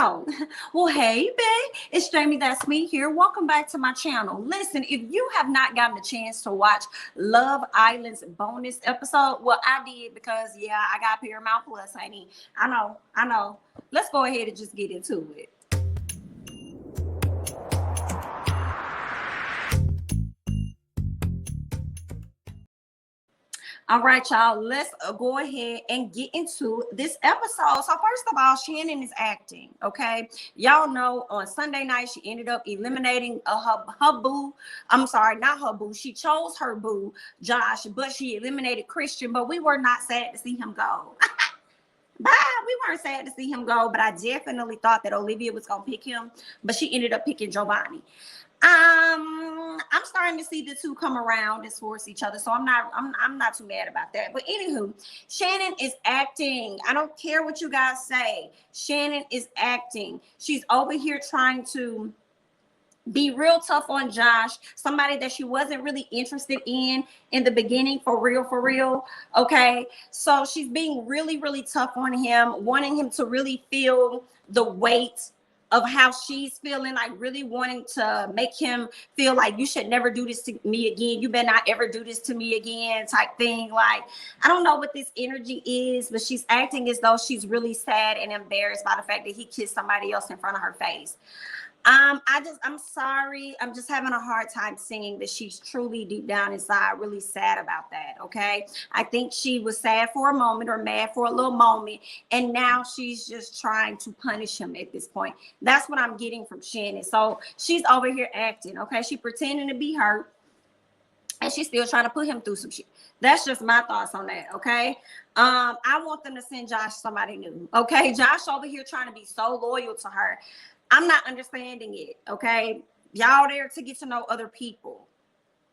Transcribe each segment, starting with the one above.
Oh, well, hey, babe, it's Jamie, that's me here. Welcome back to my channel. Listen, if you have not gotten a chance to watch Love Island's bonus episode, well, I did because, yeah, I got Paramount Plus, honey. I know. Let's go ahead and just get into it. All right, y'all, let's go ahead and get into this episode. So first of all, Shannon is acting, okay? Y'all know on Sunday night, she ended up eliminating her boo. I'm sorry, not her boo. She chose her boo, Josh, but she eliminated Christian, but we were not sad to see him go. Bye. We weren't sad to see him go, but I definitely thought that Olivia was going to pick him, but she ended up picking Giovanni. I'm starting to see the two come around and towards each other, so I'm not too mad about that. But anywho, Shannon is acting. I don't care what you guys say. Shannon is acting. She's over here trying to be real tough on Josh, somebody that she wasn't really interested in the beginning, for real. Okay, so she's being really tough on him, wanting him to really feel the weight of how she's feeling, like really wanting to make him feel like you should never do this to me again. You better not ever do this to me again, type thing. Like, I don't know what this energy is, but she's acting as though she's really sad and embarrassed by the fact that he kissed somebody else in front of her face. I'm sorry. I'm just having a hard time seeing that she's truly deep down inside really sad about that. Okay. I think she was sad for a moment or mad for a little moment. And now she's just trying to punish him at this point. That's what I'm getting from Shannon. So she's over here acting. Okay. She pretending to be hurt. And she's still trying to put him through some shit. That's just my thoughts on that. Okay. I want them to send Josh somebody new. Okay. Josh over here trying to be so loyal to her. I'm not understanding it, okay? Y'all there to get to know other people,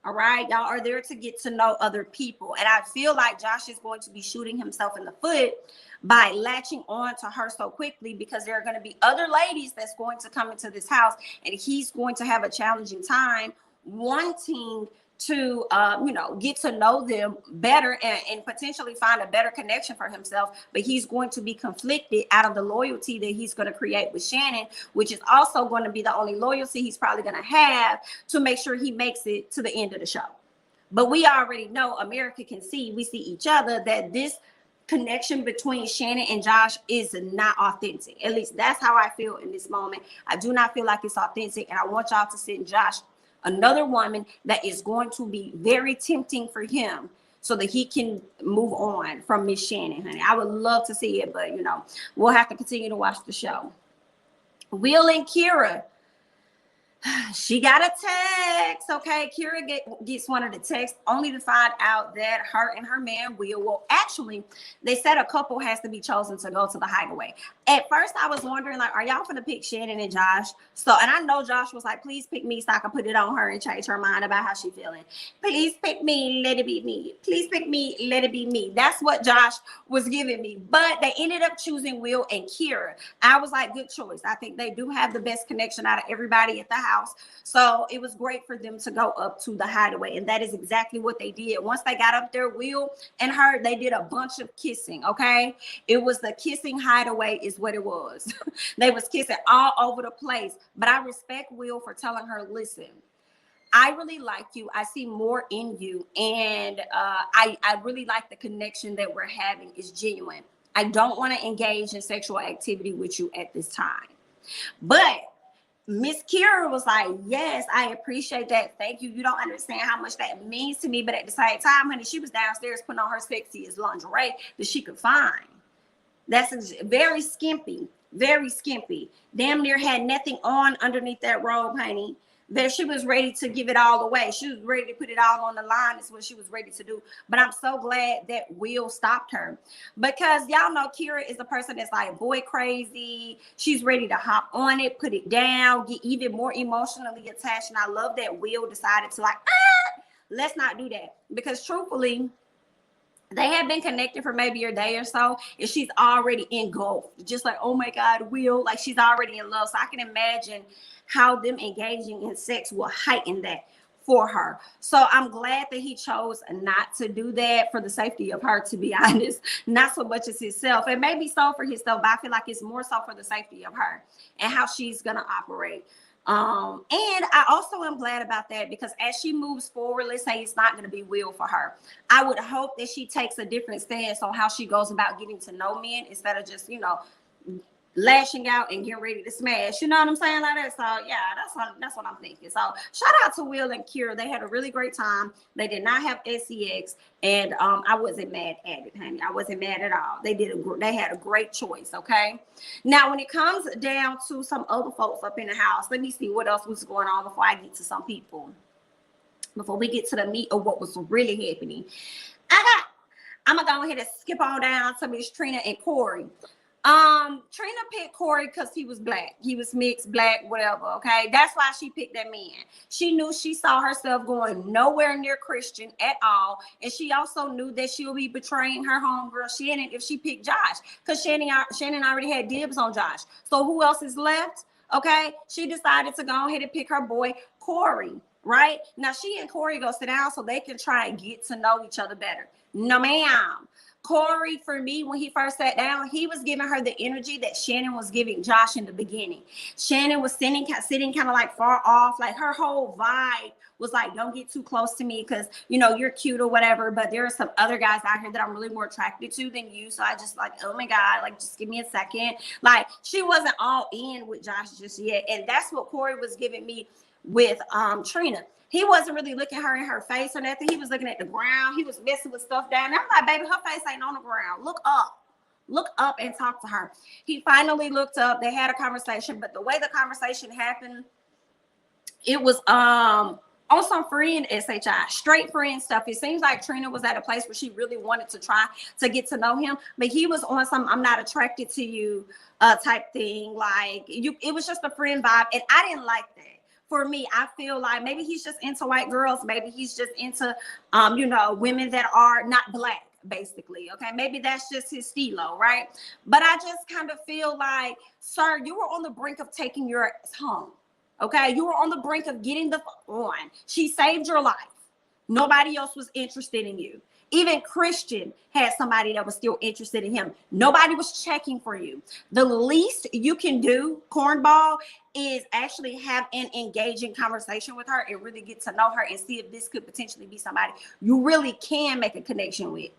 all right? Y'all are there to get to know other people. And I feel like Josh is going to be shooting himself in the foot by latching on to her so quickly, because there are going to be other ladies that's going to come into this house, and he's going to have a challenging time wanting to get to know them better and potentially find a better connection for himself. But he's going to be conflicted out of the loyalty that he's going to create with Shannon, which is also going to be the only loyalty he's probably going to have to make sure he makes it to the end of the show. But we already know, America can see, we see each other, that this connection between Shannon and Josh is not authentic. At least that's how I feel in this moment. I do not feel like it's authentic, and I want y'all to send Josh another woman that is going to be very tempting for him so that he can move on from Miss Shannon, honey. I would love to see it, but we'll have to continue to watch the show. Will and Kyra, she got a text, okay? Kyra gets one of the texts only to find out that her and her man Will, well, actually, they said a couple has to be chosen to go to the hideaway. At first, I was wondering, like, are y'all gonna pick Shannon and Josh? So, and I know Josh was like, please pick me so I can put it on her and change her mind about how she feeling. Please pick me, let it be me. Please pick me, let it be me. That's what Josh was giving me. But they ended up choosing Will and Kyra. I was like, good choice. I think they do have the best connection out of everybody at the house. So it was great for them to go up to the hideaway. And that is exactly what they did. Once they got up there, Will and her, they did a bunch of kissing, okay? It was the kissing hideaway is what it was. They was kissing all over the place. But I respect Will for telling her, listen, I really like you. I see more in you. And I really like the connection that we're having is genuine. I don't want to engage in sexual activity with you at this time. But Miss Kyra was like, yes, I appreciate that. Thank you. You don't understand how much that means to me. But at the same time, honey, she was downstairs putting on her sexiest lingerie that she could find. That's very skimpy, very skimpy. Damn near had nothing on underneath that robe, honey. That she was ready to give it all away. She was ready to put it all on the line is what she was ready to do. But I'm so glad that Will stopped her, because y'all know Kyra is a person that's like boy crazy. She's ready to hop on it, put it down, get even more emotionally attached. And I love that Will decided to like, let's not do that, because truthfully, they have been connected for maybe a day or so, and she's already engulfed. Just like, oh my God, Will, like she's already in love. So I can imagine how them engaging in sex will heighten that. for her. So I'm glad that he chose not to do that for the safety of her, to be honest, not so much as himself. It may be so for himself, but I feel like it's more so for the safety of her and how she's gonna operate. And I also am glad about that, because as she moves forward, let's say it's not going to be Will for her, I would hope that she takes a different stance on how she goes about getting to know men, instead of just, lashing out and getting ready to smash. You know what I'm saying? Like that. So yeah, that's what I'm thinking. So shout out to Will and Kyra. They had a really great time. They did not have sex, and I wasn't mad at it, honey. I wasn't mad at all. They had a great choice. Okay. Now when it comes down to some other folks up in the house, let me see what else was going on before I get to some people. Before we get to the meat of what was really happening, I'm gonna go ahead and skip on down to Miss Trina and Korey. Trina picked Korey because he was black. He was mixed, black, whatever. Okay, that's why she picked that man. She knew she saw herself going nowhere near Christian at all, and she also knew that she'll be betraying her homegirl Shannon if she picked Josh, because Shannon already had dibs on Josh. So who else is left? Okay, she decided to go ahead and pick her boy Korey. Right now, she and Korey go sit down so they can try and get to know each other better. No, ma'am. Korey, for me, when he first sat down, he was giving her the energy that Shannon was giving Josh in the beginning. Shannon was sitting kind of like far off. Like her whole vibe was like, don't get too close to me because, you're cute or whatever. But there are some other guys out here that I'm really more attracted to than you. So I just like, oh my God, like, just give me a second. Like, she wasn't all in with Josh just yet. And that's what Korey was giving me with Trina. He wasn't really looking her in her face or nothing. He was looking at the ground. He was messing with stuff down there. I'm like, baby, her face ain't on the ground. Look up and talk to her. He finally looked up. They had a conversation, but the way the conversation happened, it was on some friend SHI, straight friend stuff. It seems like Trina was at a place where she really wanted to try to get to know him, but he was on some I'm not attracted to you type thing. Like it was just a friend vibe, and I didn't like that. For me, I feel like maybe he's just into white girls. Maybe he's just into, women that are not black, basically. Okay, maybe that's just his stilo, right? But I just kind of feel like, sir, you were on the brink of taking your ass home. Okay, you were on the brink of getting the on. She saved your life. Nobody else was interested in you. Even Christian had somebody that was still interested in him. Nobody was checking for you. The least you can do, cornball, is actually have an engaging conversation with her and really get to know her and see if this could potentially be somebody you really can make a connection with.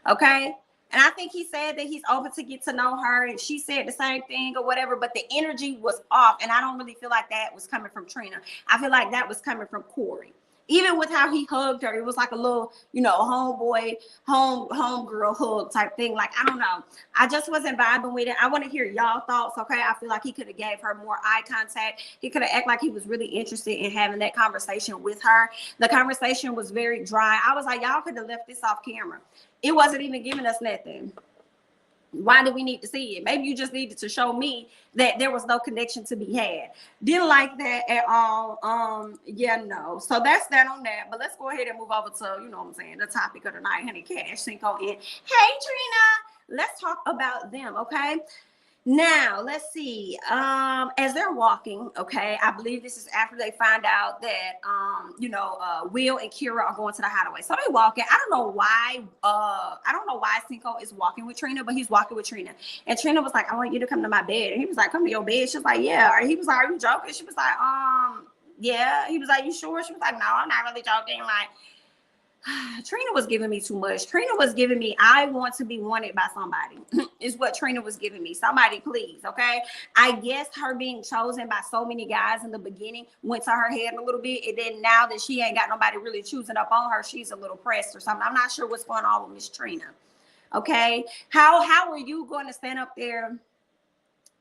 Okay? And I think he said that he's open to get to know her, and she said the same thing or whatever, but the energy was off. And I don't really feel like that was coming from Trina. I feel like that was coming from Korey. Even with how he hugged her, it was like a little, homeboy, homegirl hug type thing. Like, I don't know. I just wasn't vibing with it. I want to hear y'all thoughts, okay? I feel like he could have gave her more eye contact. He could have acted like he was really interested in having that conversation with her. The conversation was very dry. I was like, y'all could have left this off camera. It wasn't even giving us nothing. Why do we need to see it? Maybe you just needed to show me that there was no connection to be had. Didn't like that at all. No. So that's that on that. But let's go ahead and move over to, the topic of the night, honey. Cash, Cinco, and hey, Trina. Let's talk about them, okay? Now, let's see. As they're walking, okay, I believe this is after they find out that, Will and Kyra are going to the hideaway. So they walking. I don't know why Cinco is walking with Trina, but he's walking with Trina. And Trina was like, I want you to come to my bed. And he was like, come to your bed. She was like, yeah. Or he was like, are you joking? She was like, yeah. He was like, you sure? She was like, no, I'm not really joking. Like, Trina was giving me too much. Trina was giving me, I want to be wanted by somebody, is what Trina was giving me. Somebody, please, okay? I guess her being chosen by so many guys in the beginning went to her head a little bit. And then now that she ain't got nobody really choosing up on her, she's a little pressed or something. I'm not sure what's going on with Miss Trina, okay? How are you going to stand up there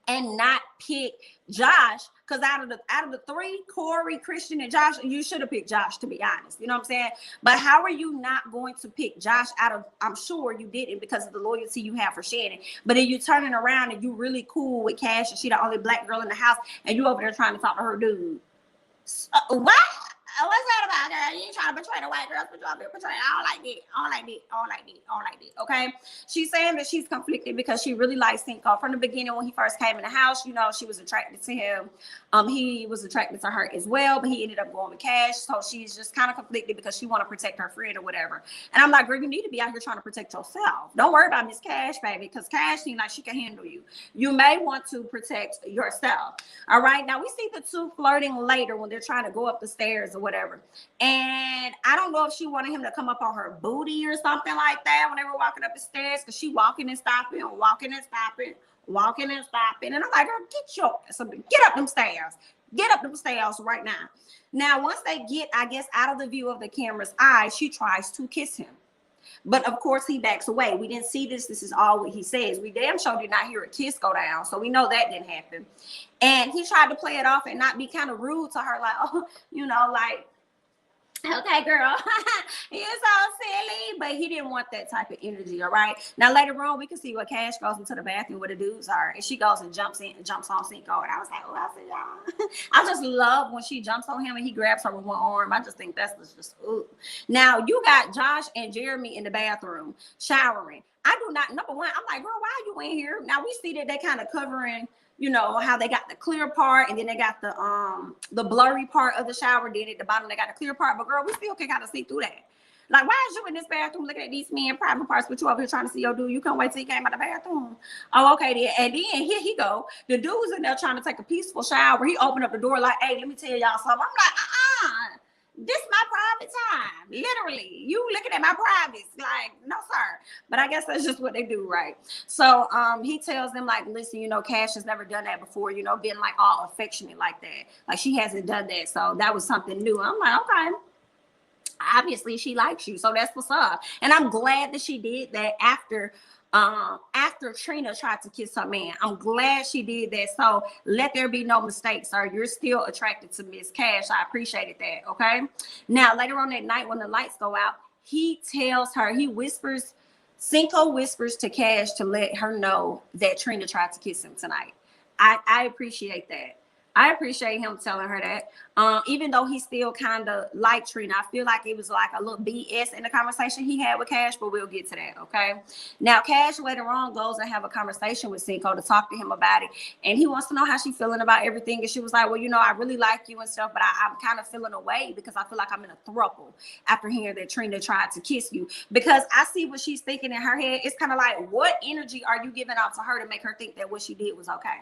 and not pick Josh? Because out of the three, Korey, Christian, and Josh, you should have picked Josh, to be honest. You know what I'm saying? But how are you not going to pick Josh out of, I'm sure you didn't because of the loyalty you have for Shannon. But then you turning around and you really cool with Cash and she the only black girl in the house and you over there trying to talk to her dude. What? what's that about, girl? You ain't trying to betray the white girls, but you up here betraying all like that, all like that, all like that, all like that. Okay. She's saying that she's conflicted because she really likes Cinco. From the beginning, when he first came in the house, you know, she was attracted to him. He was attracted to her as well, but he ended up going with Cash. So she's just kind of conflicted because she want to protect her friend or whatever. And I'm like, girl, you need to be out here trying to protect yourself. Don't worry about Miss Cash, baby, because Cash seems like she can handle you. You may want to protect yourself. All right. Now we see the two flirting later when they're trying to go up the stairs or whatever. And I don't know if she wanted him to come up on her booty or something like that when they were walking up the stairs, because she walking and stopping, walking and stopping, walking and stopping. And I'm like, girl, get up them stairs. Get up them stairs right now. Now, once they get, I guess, out of the view of the camera's eye, she tries to kiss him. But of course, he backs away. We didn't see this. This is all what he says. We damn sure did not hear a kiss go down. So we know that didn't happen. And he tried to play it off and not be kind of rude to her, like, oh, you know, like, okay, girl, you're so silly. But he didn't want that type of energy, all right? Now, later on, we can see where Cash goes into the bathroom where the dudes are. And she goes and jumps on Cinco. And I was like, oh, I said, y'all. I just love when she jumps on him and he grabs her with one arm. I just think that's just, ooh. Now, you got Josh and Jeremy in the bathroom showering. I do not, number one, I'm like, girl, why are you in here? Now, we see that they kind of covering, you know, how they got the clear part and then they got the blurry part of the shower. Then at the bottom, they got the clear part. But girl, we still can kind of see through that. Like, why is you in this bathroom looking at these men private parts, but you over here trying to see your dude? You can't wait till he came out of the bathroom. Oh, okay, then. And then here he go. The dude's in there trying to take a peaceful shower. He opened up the door like, hey, let me tell y'all something. I'm like, this is my private time. Literally, you looking at my privates. Like, no, sir. But I guess that's just what they do, right? So he tells them, like, listen, you know, Cash has never done that before, you know, being like all affectionate like that. Like, she hasn't done that. So that was something new. I'm like, okay. Obviously, she likes you. So that's what's up. And I'm glad that she did that after Trina tried to kiss her man. I'm glad she did that. So let there be no mistakes, sir. You're still attracted to Miss Cash. I appreciated that. Okay. Now, later on that night when the lights go out, he tells her, Cinco whispers to Cash to let her know that Trina tried to kiss him tonight. I appreciate that. I appreciate him telling her that. Even though he still kind of liked Trina, I feel like it was like a little BS in the conversation he had with Cash, but we'll get to that, okay? Now, Cash later on goes and have a conversation with Cinco to talk to him about it, and he wants to know how she's feeling about everything, and she was like, well, you know, I really like you and stuff, but I'm kind of feeling away because I feel like I'm in a throuple after hearing that Trina tried to kiss you, because I see what she's thinking in her head. It's kind of like, what energy are you giving out to her to make her think that what she did was okay?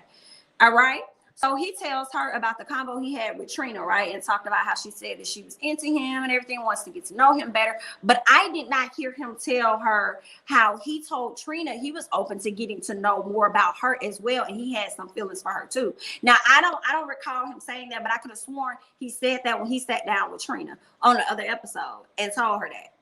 All right? So he tells her about the combo he had with Trina, right? And talked about how she said that she was into him and everything, wants to get to know him better. But I did not hear him tell her how he told Trina he was open to getting to know more about her as well. And he had some feelings for her too. Now, I don't recall him saying that, but I could have sworn he said that when he sat down with Trina on the other episode and told her that.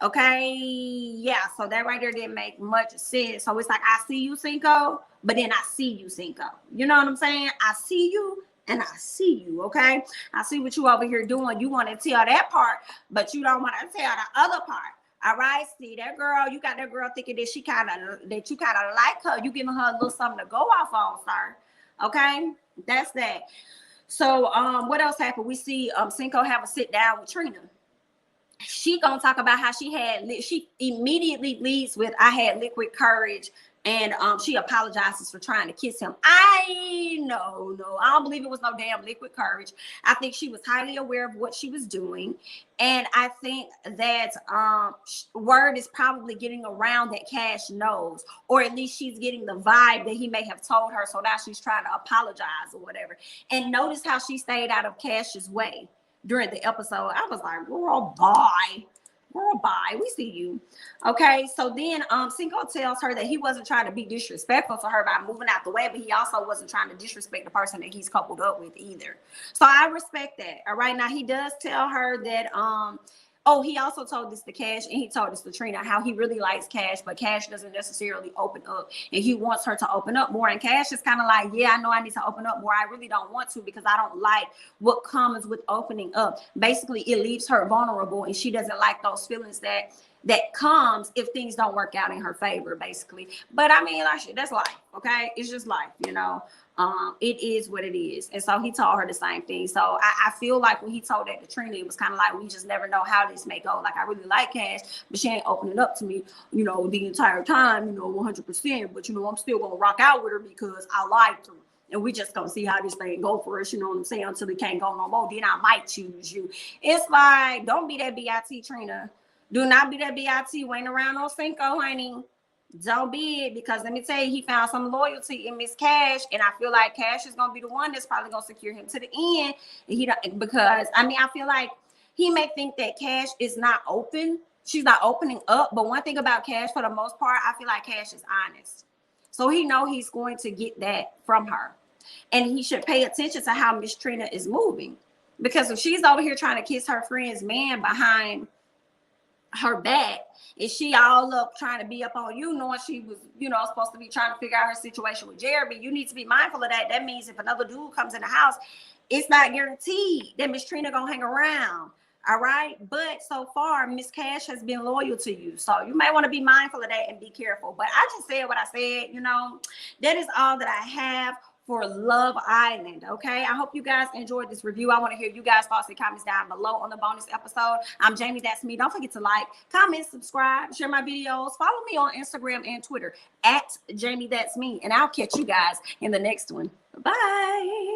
Okay, yeah, so that right there didn't make much sense. So it's like, I see you, Cinco, but then I see you, Cinco. You know what I'm saying? I see you and I see you, okay? I see what you over here doing. You want to tell that part, but you don't want to tell the other part. All right, see that girl, you got that girl thinking that you kind of like her. You giving her a little something to go off on, sir. Okay, that's that. So what else happened? We see Cinco have a sit down with Trina. She gonna talk about how she immediately leads with, I had liquid courage, and she apologizes for trying to kiss him. I don't believe it was no damn liquid courage. I think she was highly aware of what she was doing, and I think that word is probably getting around that Cash knows, or at least she's getting the vibe that he may have told her, so now she's trying to apologize or whatever. And notice how she stayed out of Cash's way during the episode. I was like, girl, bye, we see you. Okay, so then Cinco tells her that he wasn't trying to be disrespectful to her by moving out the way, but he also wasn't trying to disrespect the person that he's coupled up with either. So I respect that. All right, now he does tell her that he also told this to Cash, and he told this to Trina, how he really likes Cash, but Cash doesn't necessarily open up, and he wants her to open up more. And Cash is kind of like, yeah, I know I need to open up more. I really don't want to, because I don't like what comes with opening up. Basically, it leaves her vulnerable, and she doesn't like those feelings that that comes if things don't work out in her favor, basically. But I mean, like, that's life, okay? It's just life, you know. It is what it is. And so he told her the same thing. So I feel like when he told that to Trina, it was kind of like, we just never know how this may go. Like, I really like Cash, but she ain't opening up to me, you know, the entire time, you know, 100%. But, you know, I'm still going to rock out with her because I like her. And we just gonna see how this thing go for us, you know what I'm saying, until it can't go no more. Then I might choose you. It's like, don't be that BIT, Trina. Do not be that BIT. Waiting around on Cinco, honey. Don't be it, because let me tell you, he found some loyalty in Miss Cash, and I feel like Cash is gonna be the one that's probably gonna secure him to the end. And he don't, because I mean, I feel like he may think that Cash is not open. She's not opening up. But one thing about Cash, for the most part, I feel like Cash is honest. So he know he's going to get that from her. And he should pay attention to how Miss Trina is moving. Because if she's over here trying to kiss her friend's man behind her back, and she all up trying to be up on you, knowing she was, you know, supposed to be trying to figure out her situation with Jeremy, you need to be mindful of that. That means if another dude comes in the house, it's not guaranteed that Miss Trina gonna hang around. All right. But so far, Miss Cash has been loyal to you. So you might want to be mindful of that and be careful. But I just said what I said, you know. That is all that I have for Love Island. Okay, I hope you guys enjoyed this review. I want to hear you guys' thoughts and comments down below on the bonus episode. I'm Jamie, that's me. Don't forget to like, comment, subscribe, share my videos, follow me on Instagram and Twitter at Jamie, that's me, and I'll catch you guys in the next one. Bye.